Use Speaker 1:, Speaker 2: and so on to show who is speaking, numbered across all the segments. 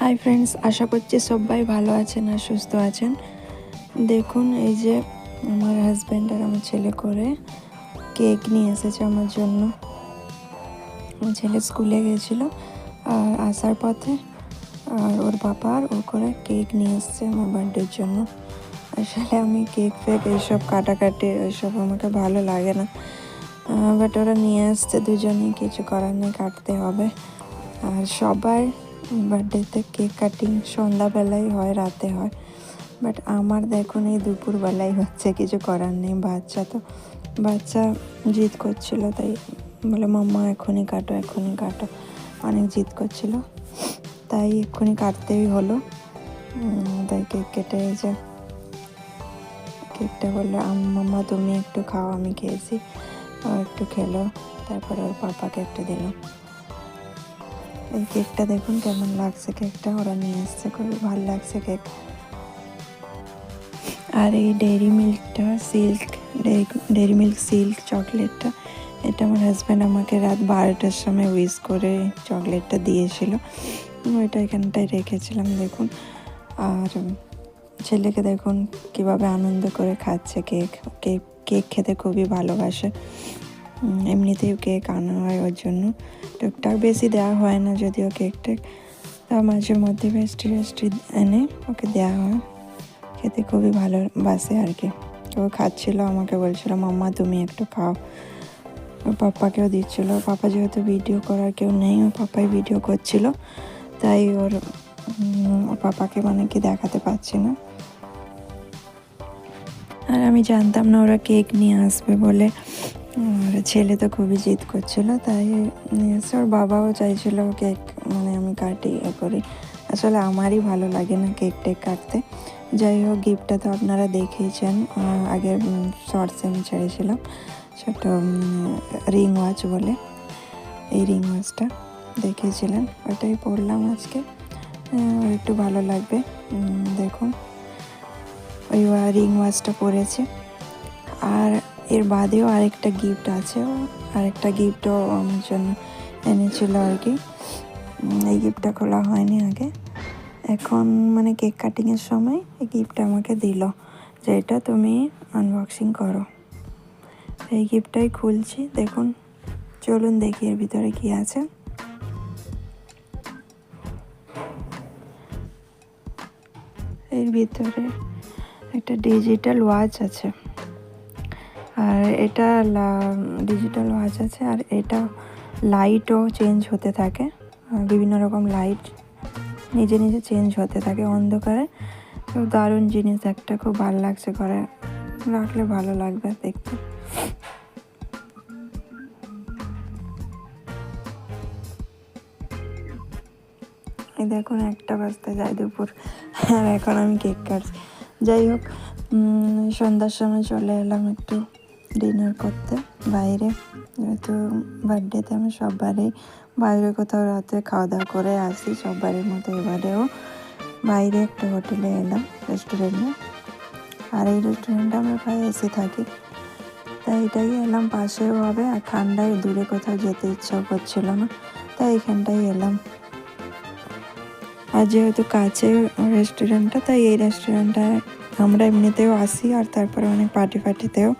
Speaker 1: Hi friends, আশা করছি সবাই ভালো আছেন আর সুস্থ আছেন। দেখুন, এই যে আমার হাজব্যান্ড আর আমার ছেলে করে কেক নিয়ে এসেছে আমার জন্য। আমার ছেলে স্কুলে গেছিলো আর আসার পথে আর ওর বাবা আর ও করে কেক নিয়ে এসছে আমার বার্থডের জন্য। আসলে আমি কেক ফেক এইসব কাটাকাটি ওইসব আমাকে ভালো লাগে না, বাট ওরা নিয়ে আসছে দুজনেই, কিছু করার নেই, কাটতে হবে। আর সবার বার্থডেতে কেক কাটিং সন্ধ্যাবেলায় হয়, রাতে হয়, বাট আমার দেখুন এই দুপুরবেলায় হচ্ছে, কিছু করার নেই। বাচ্চা জিদ করছিল, তাই বলে মাম্মা এখনই কাটো এখনই কাটো, অনেক জিদ করছিল, তাই এক্ষুনি কাটতেই হলো। তাই কেক কেটে এই যে কেকটা বললো মাম্মা তুমি একটু খাও, আমি খেয়েছি। ও একটু খেলো, তারপরে ওর পাপাকে একটু দিল। এই কেকটা দেখুন কেমন লাগছে, কেকটা ওরা নিয়ে এসছে, খুবই ভালো লাগছে কেক। আর এই ডেইরি মিল্ক সিল্ক চকলেটটা, এটা আমার হাজব্যান্ড আমাকে রাত 12টার সময় উইশ করে চকলেটটা দিয়েছিল, ওইটা এখানটায় রেখেছিলাম দেখুন। আর ছেলেকে দেখুন কিভাবে আনন্দ করে খাচ্ছে কেক। কেক খেতে খুবই ভালোবাসে, এমনিতেই কেক আনা হয় ওর জন্য, টুকটাক বেশি দেওয়া হয় না যদিও কেক টেক, তা মাঝে মধ্যে পেস্ট্রি এনে ওকে দেওয়া হয়। খেতে খুবই ভালোবাসে আর কি। ও খাচ্ছিল, আমাকে বলছিল মাম্মা তুমি একটু খাও। ওর পাপ্পাকেও দিচ্ছিল। পাপা যেহেতু ভিডিও করার কেউ নেই, ওর পাপাই ভিডিও করছিল, তাই ওর পাপাকে মানে কি দেখাতে পারছি না। আর আমি জানতাম না ওরা কেক নিয়ে আসবে বলে, আর ছেলে তো খুবই জিদ করছিল, তাই নিয়ে এসে ওর বাবাও চাইছিল কেক মানে আমি কাটি করি। আসলে আমারই ভালো লাগে না কেক টেক কাটতে। যাই হোক, গিফটটা তো আপনারা দেখেইছেন, আগের শর্টসে আমি ছেড়েছিলাম, ছোট রিং ওয়াচ বলে, এই রিং ওয়াচটা দেখিয়েছিলেন, ওটাই পরলাম আজকে, একটু ভালো লাগবে। দেখুন ওই রিং ওয়াচটা পরেছে। আর এর বাদেও আরেকটা গিফট আছে, আরেকটা গিফটও আমার জন্য এনেছিল আর কি। এই গিফটটা খোলা হয়নি আগে, এখন মানে কেক কাটিংয়ের সময় এই গিফটটা আমাকে দিল যে এটা তুমি আনবক্সিং করো। এই গিফটটাই খুলছি, দেখুন, চলুন দেখি এর ভিতরে কি আছে। এর ভিতরে একটা ডিজিটাল ওয়াচ আছে, আর এটা ডিজিটাল ওয়াচ আছে, আর এটা লাইটও চেঞ্জ হতে থাকে, বিভিন্ন রকম লাইট নিজে নিজে চেঞ্জ হতে থাকে অন্ধকারে। খুব দারুণ জিনিস একটা, খুব ভালো লাগছে, করে রাখলে ভালো লাগবে দেখতে। এই দেখুন 1টা বাজতে যায় দুপুর, আর এখন আমি কেক কাটছি। যাই হোক, সন্ধ্যার সময় চলে এলাম একটু ডিনার করতে বাইরে, যেহেতু বার্থডেতে আমি সববারেই বাইরে কোথাও রাতে খাওয়া দাওয়া করে আসি, সববারের মতো এবারেও বাইরে একটা হোটেলে এলাম, রেস্টুরেন্টে। আর এই রেস্টুরেন্টে আমরা প্রায় এসে থাকি, তাই এটাই এলাম, পাশেও হবে, আর ঠান্ডায় দূরে কোথাও যেতে ইচ্ছা করছিল না, তাই এখানটাই এলাম। আর যেহেতু কাছে রেস্টুরেন্টটা, তাই এই রেস্টুরেন্টটায় আমরা এমনিতেও আসি, আর তারপরে অনেক পার্টিতেও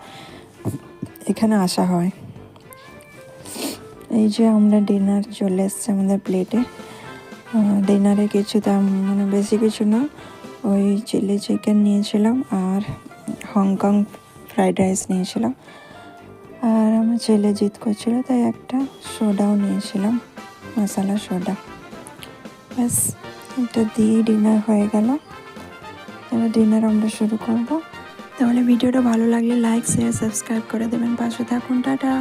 Speaker 1: এখানে আসা হয়। এই যে আমরা ডিনার চলে এসছে আমাদের প্লেটে। ডিনারে কিছু দাম মানে বেশি কিছু না, ওই চিলি চিকেন নিয়েছিলাম আর হংকং ফ্রাইড রাইস নিয়েছিলাম। আর আমার ছেলে জিদ করছিল, তাই একটা সোডাও নিয়েছিলাম, মশলা সোডা। ব্যাস, এটা দিয়ে ডিনার হয়ে গেল। এবার ডিনার আমরা শুরু করব। তাহলে ভিডিওটা ভালো লাগলে লাইক শেয়ার সাবস্ক্রাইব করে দেবেন, পাশে থাকুন, টাটা।